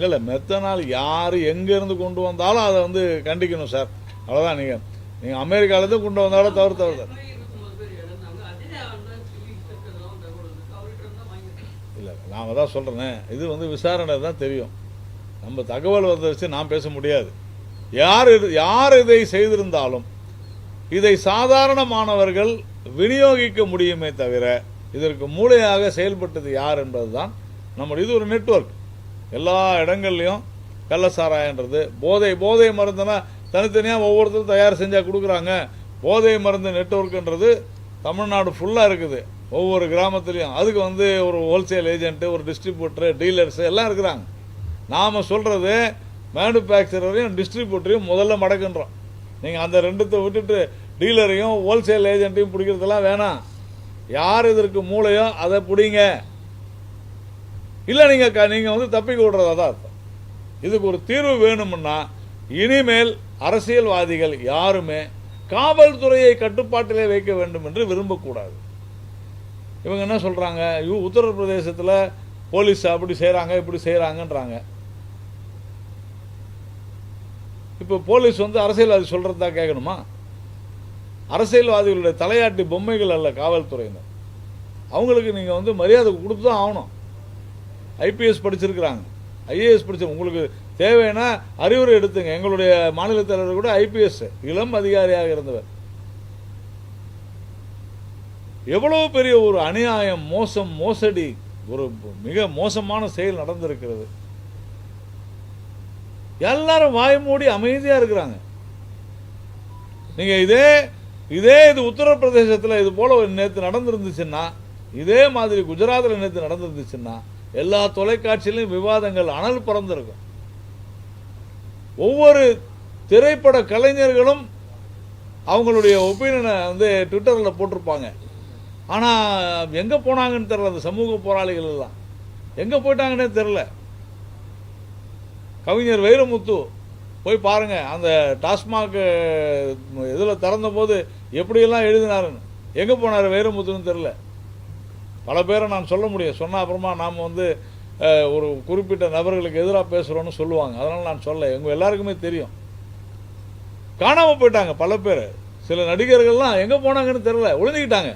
இல்லை, மெத்தனால் யார் எங்கேருந்து கொண்டு வந்தாலும் அதை கண்டிக்கணும் சார். அவ்வளோதான். நீங்கள் அமெரிக்காவிலேருந்து கொண்டு வந்தாலும் தவறு தான். இல்லை, நான் தான் சொல்கிறேன், இது விசாரணை தான் தெரியும். நம்ம தகவல் வச்சு நான் பேச முடியாது. யார் இதை செய்திருந்தாலும் இதை சாதாரணமானவர்கள் விநியோகிக்க முடியுமே தவிர, இதற்கு மூளையாக செயல்பட்டது யார் என்பது தான் நம்முடைய இது ஒரு நெட்வொர்க். எல்லா இடங்கள்லையும் கள்ளசாராயன்றது போதை மருந்துனா தனித்தனியாக ஒவ்வொருத்தரும் தயார் செஞ்சால் கொடுக்குறாங்க. போதை மருந்து நெட்வொர்க்குன்றது தமிழ்நாடு ஃபுல்லாக இருக்குது. ஒவ்வொரு கிராமத்துலேயும் அதுக்கு ஒரு ஹோல்சேல் ஏஜென்ட்டு, ஒரு டிஸ்ட்ரிபியூட்டரு, டீலர்ஸு எல்லாம் இருக்கிறாங்க. நாம் சொல்கிறது மேனுஃபேக்சரையும் டிஸ்ட்ரிபியூட்டரையும் முதல்ல மடக்குன்றோம். நீங்கள் அந்த ரெண்டுத்தை விட்டுட்டு டீலரையும் ஹோல்சேல் ஏஜென்ட்டையும் பிடிக்கிறதெல்லாம் வேணாம். யார் இதற்கு மூளையோ அதை பிடிங்க. இல்லை நீங்கள் தப்பிக்க விடுறதா தான் அர்த்தம். இதுக்கு ஒரு தீர்வு வேணும்னா இனிமேல் அரசியல்வாதிகள் யாருமே காவல்துறையை கட்டுப்பாட்டிலே வைக்க வேண்டும் என்று விரும்பக்கூடாது. இவங்க என்ன சொல்றாங்க, உத்தரப்பிரதேசத்தில் போலீஸ் அப்படி செய்யறாங்க இப்படி செய்யறாங்கன்றாங்க. இப்போ போலீஸ் அரசியல்வாதி சொல்றதா கேட்கணுமா? அரசியல்வாதிகளுடைய தலையாட்டி பொம்மைகள் அல்ல காவல்துறையினர். அவங்களுக்கு நீங்க மரியாதை கொடுத்து தான் ஆகணும். ஐபிஎஸ் படிச்சிருக்கிறாங்க, ஐஏஎஸ் படிச்சு, உங்களுக்கு தேவைன்னா அறிவுரை எடுத்துங்க. எங்களுடைய மாநில தலைவர் கூட ஐபிஎஸ் இளம் அதிகாரியாக இருந்தவர். எவ்வளவு பெரிய ஒரு அநியாயம், மோசம், மோசடி, ஒரு மிக மோசமான செயல் நடந்திருக்கிறது. எல்லாரும் வாய் மூடி அமைதியா இருக்கிறாங்க. நீங்க இது உத்தரப்பிரதேசத்தில் இது போல நேற்று நடந்திருந்துச்சுன்னா, இதே மாதிரி குஜராத்தில் நேற்று நடந்திருந்துச்சுன்னா எல்லா தொலைக்காட்சியிலும் விவாதங்கள் அனல் பறந்திருக்கும். ஒவ்வொரு திரைப்பட கலைஞர்களும் அவங்களுடைய ஒப்பீனியனை ட்விட்டரில் போட்டிருப்பாங்க. ஆனால் எங்கே போனாங்கன்னு தெரியல. அந்த சமூக போராளிகள் எல்லாம் எங்கே போயிட்டாங்கன்னே தெரியல. கவிஞர் வைரமுத்து போய் பாருங்க, அந்த டாஸ்மாக் இதில் திறந்த போது எப்படியெல்லாம் எழுதினாருன்னு. எங்கே போனார் வைரமுத்துன்னு தெரியல. பல பேரை நான் சொல்ல முடியும், சொன்னால் அப்புறமா நாம் ஒரு குறிப்பிட்ட நபர்களுக்கு எதிராக பேசுகிறோன்னு சொல்லுவாங்க. அதனால் நான் சொல்ல, எங்கள் எல்லாருக்குமே தெரியும். காணாமல் போயிட்டாங்க பல பேர். சில நடிகர்கள்லாம் எங்கே போனாங்கன்னு தெரியல, ஒளிஞ்சுக்கிட்டாங்க.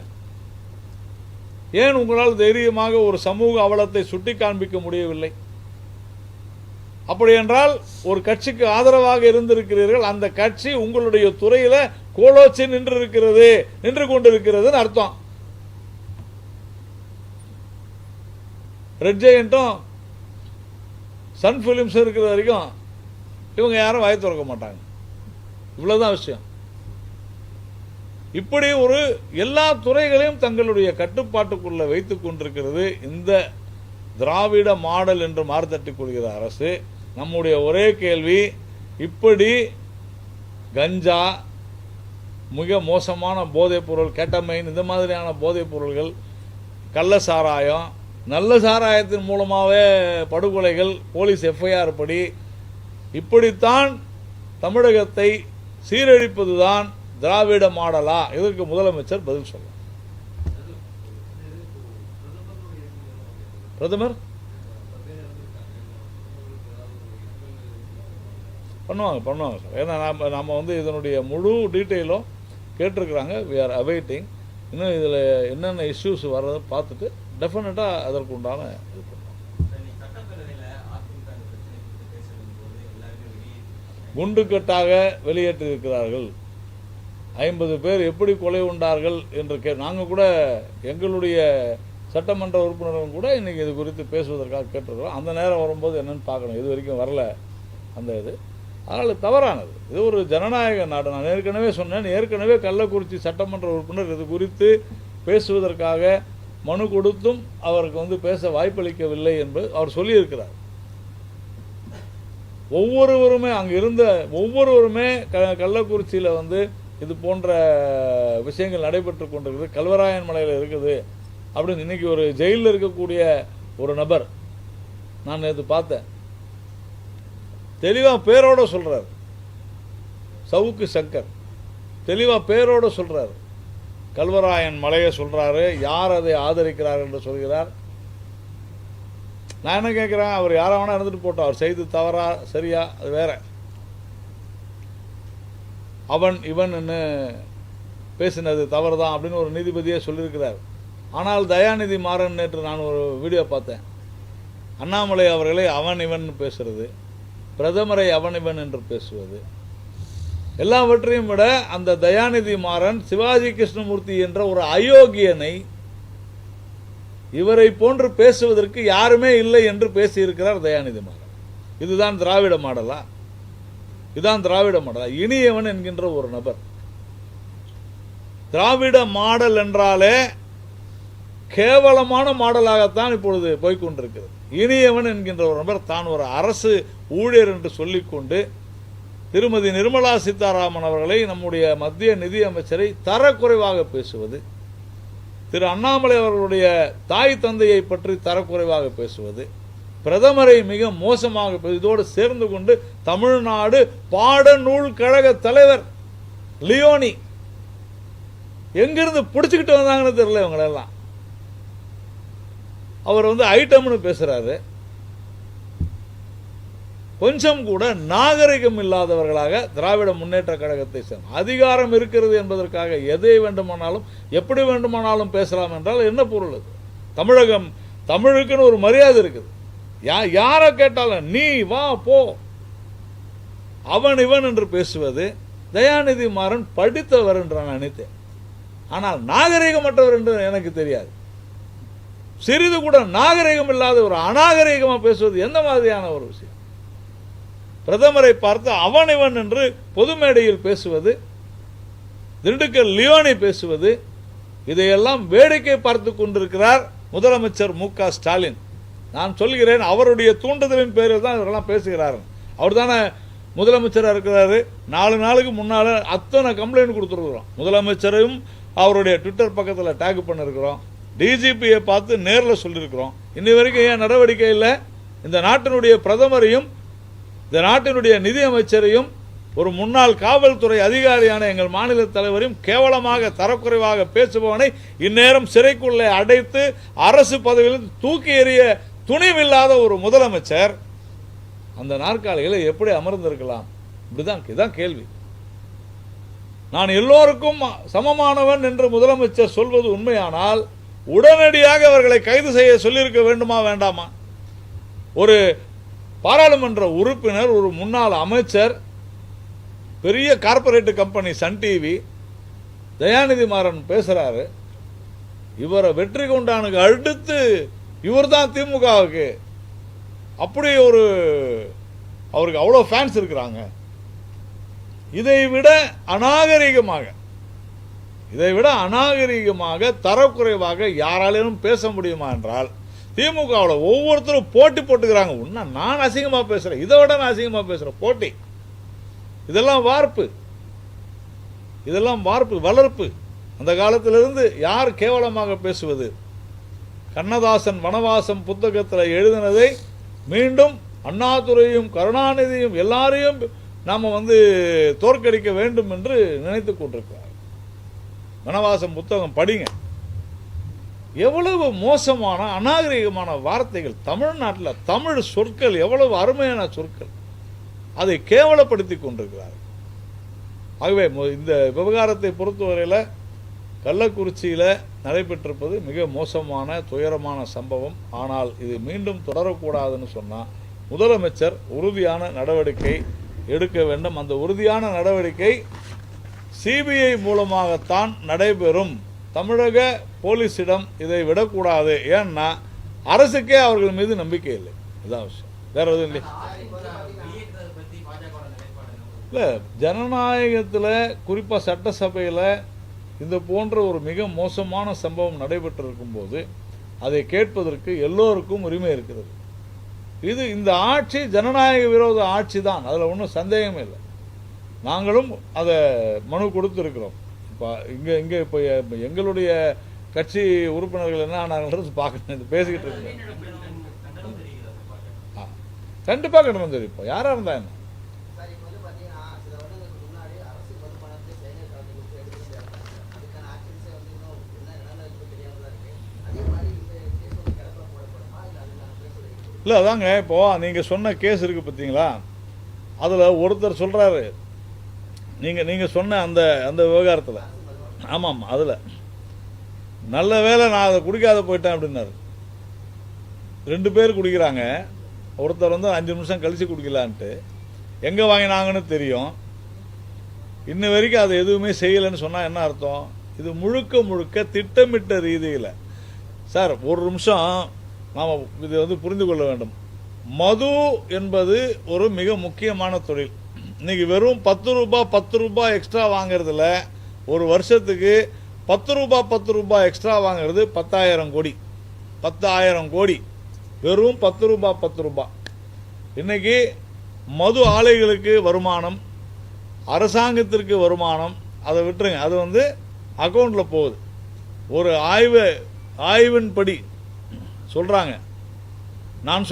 ஏன் உங்களால் தைரியமாக ஒரு சமூக அவலத்தை சுட்டி காண்பிக்க முடியவில்லை? அப்படி என்றால் ஒரு கட்சிக்கு ஆதரவாக இருந்திருக்கிறீர்கள், அந்த கட்சி உங்களுடைய துறையில கோலோச்சி நின்று கொண்டிருக்கிறதுன்னு அர்த்தம். ரெட் ஜெயண்ட்டும் சன் பிலிம்ஸ் இருக்கிற வரைக்கும் இவங்க யாரும் வாய் திறக்க மாட்டாங்க. இவ்வளவுதான் விஷயம். இப்படி ஒரு எல்லா துறைகளையும் தங்களுடைய கட்டுப்பாட்டுக்குள்ள வைத்துக் கொண்டிருக்கிறது இந்த திராவிட மாடல் என்று மாறுதட்டிக் கொள்கிற அரசு. நம்முடைய ஒரே கேள்வி, இப்படி கஞ்சா, மிக மோசமான போதைப் பொருள், கெட்டமைன், இந்த மாதிரியான போதைப் பொருள்கள், கள்ள சாராயம், நல்ல சாராயத்தின் மூலமாகவே படுகொலைகள், போலீஸ் எஃப்ஐஆர் படி, இப்படித்தான் தமிழகத்தை சீரழிப்பதுதான் திராவிட மாடலா? இதற்கு முதலமைச்சர் பதில் சொல்ல. பிரதமர் பண்ணுவாங்க சார். ஏன்னா நம்ம இதனுடைய முழு டீட்டெயிலும் கேட்டிருக்கிறாங்க. We are waiting. இன்னும் இதில் என்னென்ன இஷ்யூஸ் வர்றதை பார்த்துட்டு டெஃபினட்டாக அதற்கு உண்டான இது பண்ணுவோம். குண்டுக்கட்டாக வெளியேற்றிருக்கிறார்கள். 50 பேர் எப்படி கொலை உண்டார்கள் என்று நாங்கள் கூட எங்களுடைய சட்டமன்ற உறுப்பினர்கள் கூட இன்னைக்கு இது குறித்து பேசுவதற்காக கேட்டிருக்கிறோம். அந்த நேரம் வரும்போது என்னன்னு பார்க்கணும். இது வரைக்கும் வரல அந்த இது. அதனால் தவறானது. இது ஒரு ஜனநாயக நாடு. நான் ஏற்கனவே சொன்னேன், ஏற்கனவே கள்ளக்குறிச்சி சட்டமன்ற உறுப்பினர் இது குறித்து பேசுவதற்காக மனு கொடுத்தும் அவருக்கு பேச வாய்ப்பளிக்கவில்லை என்று அவர் சொல்லியிருக்கிறார். ஒவ்வொருவருமே அங்கே இருந்த ஒவ்வொருவருமே கள்ளக்குறிச்சியில் இது போன்ற விஷயங்கள் நடைபெற்று கொண்டிருக்குது, கல்வராயன் மலையில் இருக்குது அப்படின்னு இன்னைக்கு ஒரு ஜெயிலில் இருக்கக்கூடிய ஒரு நபர் நான் நேற்று பார்த்தேன். தெளிவாக பேரோட சொல்றார். சவுக்கு சங்கர் தெளிவாக பேரோட சொல்றார். கல்வராயன் மலையை சொல்றாரு, யார் அதை ஆதரிக்கிறார் என்று சொல்கிறார். நான் என்ன கேட்கிறேன், அவர் யாரா வேணா இருந்துட்டு போட்டோம், அவர் செய்து தவறா சரியா அது வேற. அவன் இவன் பேசினது தவறு தான் அப்படின்னு ஒரு நீதிபதியே சொல்லியிருக்கிறார். ஆனால் தயாநிதி மாறன் நேற்று நான் ஒரு வீடியோ பார்த்தேன். அண்ணாமலை அவர்களை அவன் இவன் பேசுறது, பிரதமரை அவன் இவன் என்று பேசுவது, எல்லாவற்றையும் விட அந்த தயாநிதி மாறன் சிவாஜி கிருஷ்ணமூர்த்தி என்ற ஒரு அயோக்கியனை இவரை போன்று பேசுவதற்கு யாருமே இல்லை என்று பேசியிருக்கிறார் தயாநிதி மாறன். இதுதான் திராவிட மாடலா? இதுதான் திராவிட மாடலா? இனியவன் என்கின்ற ஒரு நபர். திராவிட மாடல் என்றாலே கேவலமான மாடலாகத்தான் இப்பொழுது போய்கொண்டிருக்கிறது. இனியவன் என்கின்ற ஒரு நபர் தான் ஒரு அரசு ஊழியர் என்று சொல்லிக்கொண்டு திருமதி நிர்மலா சீதாராமன் அவர்களை, நம்முடைய மத்திய நிதி அமைச்சரை தரக்குறைவாக பேசுவது, திரு அண்ணாமலை அவர்களுடைய தாய் தந்தையை பற்றி தரக்குறைவாக பேசுவது, பிரதமரை மிக மோசமாக இதோடு சேர்ந்து கொண்டு தமிழ்நாடு பாடநூல் கழக தலைவர் லியோனி எங்கிருந்து பிடிச்சுக்கிட்டு வந்தாங்கன்னு தெரியல இவங்களெல்லாம். அவர் ஐட்டம்னு பேசுறாரு. கொஞ்சம் கூட நாகரிகம் இல்லாதவர்களாக திராவிட முன்னேற்ற கழகத்தை சேர்ந்த அதிகாரம் இருக்கிறது என்பதற்காக எதை வேண்டுமானாலும் எப்படி வேண்டுமானாலும் பேசலாம் என்றால் என்ன பொருள்? அது தமிழகம், தமிழுக்குன்னு ஒரு மரியாதை இருக்குது. யாரை கேட்டாலும் நீ வா போ அவன் இவன் என்று பேசுவது தயாநிதி மாறன் படித்தவர் என்று நான் நினைத்தேன். ஆனால் நாகரிகமற்றவர் என்று எனக்கு தெரியாது. சிறிது கூட நாகரிகம் இல்லாத ஒரு அநாகரிகமாக பேசுவது எந்த மாதிரியான ஒரு விஷயம்? பிரதமரை பார்த்து அவன் இவன் என்று பொது மேடையில் பேசுவது, திண்டுக்கல் லியோனி பேசுவது, இதையெல்லாம் வேடிக்கை பார்த்து கொண்டிருக்கிறார் முதலமைச்சர் மு.க. ஸ்டாலின். நான் சொல்கிறேன், அவருடைய தூண்டுதலின் பேரில் தான் இவரெல்லாம் பேசுகிறார்கள். அவர் தானே முதலமைச்சராக இருக்கிறாரு. 4 நாளுக்கு முன்னால் அத்தனை கம்ப்ளைண்ட் கொடுத்துருக்குறோம். முதலமைச்சரையும் அவருடைய ட்விட்டர் பக்கத்தில் டேக் பண்ணிருக்கிறோம். டிஜிபியை பார்த்து நேரில் சொல்லியிருக்கிறோம். இன்னி வரைக்கும் ஏன் நடவடிக்கை இல்லை? இந்த நாட்டினுடைய பிரதமரையும் இந்த நாட்டினுடைய நிதியமைச்சரையும் ஒரு முன்னாள் காவல்துறை அதிகாரியான எங்கள் மாநில தலைவரையும் கேவலமாக தரக்குறைவாக பேசுபவனை இந்நேரம் சிறைக்குள்ளே அடைத்து அரசு பதவியில் தூக்கி எறிய துணிவில்லாத ஒரு முதலமைச்சர் அந்த நாற்காலிகளை எப்படி அமர்ந்திருக்கலாம்? இதுதான் கேள்வி. நான் எல்லோருக்கும் சமமானவன் என்று முதலமைச்சர் சொல்வது உண்மையானால் உடனடியாக அவர்களை கைது செய்ய சொல்லியிருக்க வேண்டுமா வேண்டாமா? ஒரு பாராளுமன்ற உறுப்பினர், ஒரு முன்னாள் அமைச்சர், பெரிய corporate company Sun TV, Dayanidhi Maran பேசுறாரு. இவரை வெற்றி கொண்டானுக்கு அடுத்து இவர் தான் திமுகவுக்கு அப்படி ஒரு அவருக்கு அவ்வளோ ஃபேன்ஸ் இருக்கிறாங்க. இதைவிட அநாகரிகமாக தரக்குறைவாக யாராலும் பேச முடியுமா என்றால் திமுகவில் ஒவ்வொருத்தரும் போட்டி போட்டுக்கிறாங்க. இன்னும் நான் அசிங்கமாக பேசுகிறேன், இதை விட நான் அசிங்கமாக பேசுகிறேன். போட்டி, இதெல்லாம் வார்ப்பு, வளர்ப்பு. அந்த காலத்திலிருந்து யார் கேவலமாக பேசுவது? கண்ணதாசன் வனவாசம் புத்தகத்தில் எழுதினதை மீண்டும் அண்ணாதுரையும் கருணாநிதியும் எல்லாரையும் நாம் தோற்கடிக்க வேண்டும் என்று நினைத்து கொண்டிருக்கிறார். வனவாசம் புத்தகம் படிங்க. எவ்வளவு மோசமான அநாகரிகமான வார்த்தைகள்! தமிழ்நாட்டில் தமிழ் சொற்கள் எவ்வளவு அருமையான சொற்கள், அதை கேவலப்படுத்தி கொண்டிருக்கிறார். ஆகவே இந்த விவகாரத்தை பொறுத்தவரையில் கள்ளக்குறிச்சியில் நடைபெற்றிருப்பது மிக மோசமான துயரமான சம்பவம். ஆனால் இது மீண்டும் தொடரக்கூடாதுன்னு சொன்னால் முதலமைச்சர் உறுதியான நடவடிக்கை எடுக்க வேண்டும். அந்த உறுதியான நடவடிக்கை சிபிஐ மூலமாகத்தான் நடைபெறும். தமிழக போலீஸிடம் இதை விடக்கூடாது. ஏன்னா அரசுக்கே அவர்கள் மீது நம்பிக்கை இல்லை. இதுதான் விஷயம், வேற எதுவும் இல்லை. இல்லை, ஜனநாயகத்தில் குறிப்பாக சட்டசபையில் இந்த போன்ற ஒரு மிக மோசமான சம்பவம் நடைபெற்றிருக்கும் போது அதை கேட்பதற்கு எல்லோருக்கும் உரிமை இருக்கிறது. இந்த ஆட்சி ஜனநாயக விரோத ஆட்சி தான், அதில் ஒன்றும் சந்தேகமே இல்லை. நாங்களும் அதை மனு கொடுத்துருக்கிறோம். இப்போ இங்கே இப்போ எங்களுடைய கட்சி உறுப்பினர்கள் என்ன ஆனாங்கிறது பார்க்கணும், பேசிக்கிட்டு இருக்கோம். கண்டிப்பாக கட்டணம் தெரிவிப்போம், யாராக இருந்தா என்ன. இல்லை, அதாங்க இப்போது நீங்கள் சொன்ன கேஸ் இருக்குது பார்த்தீங்களா, அதில் ஒருத்தர் சொல்கிறாரு, நீங்கள் சொன்ன அந்த விவகாரத்தில், ஆமாம், அதில் நல்ல வேலை நான் அதை குடிக்காத போயிட்டேன் அப்படின்னாரு. 2 பேர் குடிக்கிறாங்க. ஒருத்தர் 5 நிமிஷம் கழித்து குடிக்கலான்ட்டு எங்கே வாங்கினாங்கன்னு தெரியும். இன்ன வரைக்கும் அது எதுவுமே செய்யலைன்னு சொன்னால் என்ன அர்த்தம்? இது முழுக்க திட்டமிட்ட ரீதியில். சார், ஒரு நிமிஷம் நாம் இது புரிந்து கொள்ள வேண்டும். மது என்பது ஒரு மிக முக்கியமான தொழில். இன்னைக்கு வெறும் 10 ரூபாய் எக்ஸ்ட்ரா வாங்குறதுல ஒரு வருஷத்துக்கு 10 ரூபாய் எக்ஸ்ட்ரா வாங்குறது 10,000 கோடி. 10,000 கோடி வெறும் 10 ரூபாய். இன்னைக்கு மது ஆலைகளுக்கு வருமானம், அரசாங்கத்திற்கு வருமானம், அதை விட்டுருங்க, அது அக்கௌண்ட்டில் போகுது. ஒரு ஆய்வின்படி சொல்கிறாங்க, நான்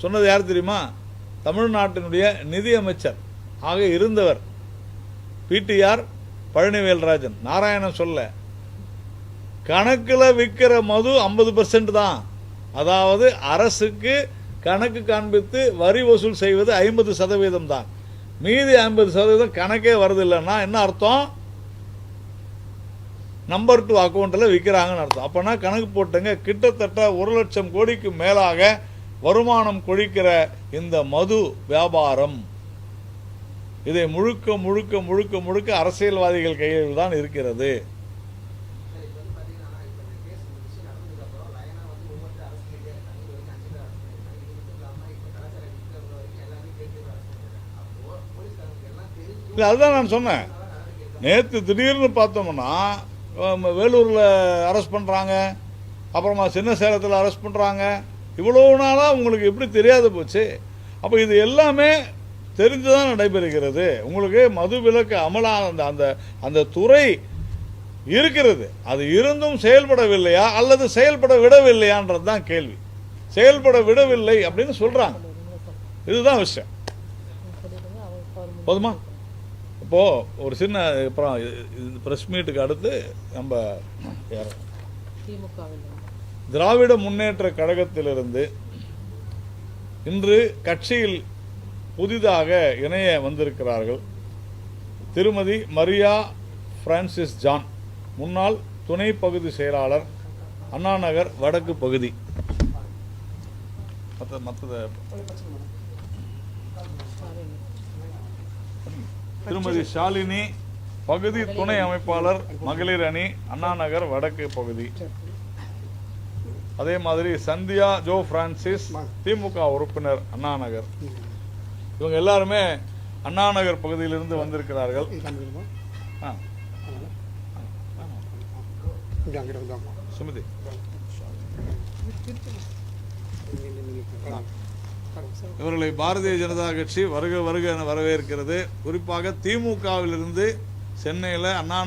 சொன்னது யார் தெரியுமா? தமிழ்நாட்டினுடைய நிதியமைச்சர் ஆக இருந்தவர் பிடிஆர் பழனிவேல்ராஜன், நாராயணன் சொல்ல. கணக்கில் விற்கிற மது 50% தான். அதாவது அரசுக்கு கணக்கு காண்பித்து வரி வசூல் செய்வது 50% தான். மீதி 50% கணக்கே வருது இல்லைன்னா என்ன அர்த்தம்? நம்பர் 2 அக்கௌண்ட்டில் விற்கிறாங்கன்னு அர்த்தம். அப்போனா கணக்கு போட்டுங்க, கிட்டத்தட்ட 1 லட்சம் கோடிக்கு மேலாக வருமானம் கொழிக்கிற இந்த மது வியாபாரம், இதை முழுக்க முழுக்க முழுக்க முழுக்க அரசியல்வாதிகள் கையில் தான் இருக்கிறது. இல்லை, அதுதான் நான் சொன்னேன். நேற்று திடீர்னு பார்த்தோம்னா வேலூரில் அரெஸ்ட் பண்ணுறாங்க, அப்புறமா சின்ன சேலத்தில் அரெஸ்ட் பண்ணுறாங்க. இவ்வளோ நாளாக உங்களுக்கு எப்படி தெரியாது போச்சு? அப்போ இது எல்லாமே தெரிந்துதான் நடைபெறுகிறது. உங்களுக்கு மது விலக்கு அமலான அந்த அந்த துறை இருக்கிறது, அது இருந்தும் செயல்படவில்லையா அல்லது செயல்பட விடவில்லையான்றது தான் கேள்வி. செயல்பட விடவில்லை அப்படின்னு சொல்றாங்க. இதுதான் விஷயம். போதுமா? இப்போ ஒரு சின்ன அப்புறம் பிரஸ் மீட்டுக்கு அடுத்து நம்ம திராவிட முன்னேற்ற கழகத்திலிருந்து இன்று கட்சியில் புதிதாக இணைய வந்திருக்கிறார்கள் திருமதி மரியா பிரான்சிஸ் ஜான், முன்னாள் துணை பகுதி செயலாளர், அண்ணா நகர் வடக்கு பகுதி. திருமதி ஷாலினி, பகுதி துணை அமைப்பாளர், மகளிர் அணி, அண்ணா நகர் வடக்கு பகுதி. அதே மாதிரி சந்தியா ஜோ பிரான்சிஸ், திமுக உறுப்பினர், அண்ணா நகர். இவங்க எல்லாருமே அண்ணா நகர் பகுதியிலிருந்து வந்திருக்கிறார்கள். சுமதி, இவர்களை பாரதிய ஜனதா கட்சி வருக வருக என வரவேற்கிறது. குறிப்பாக திமுகவிலிருந்து சென்னையில் அண்ணா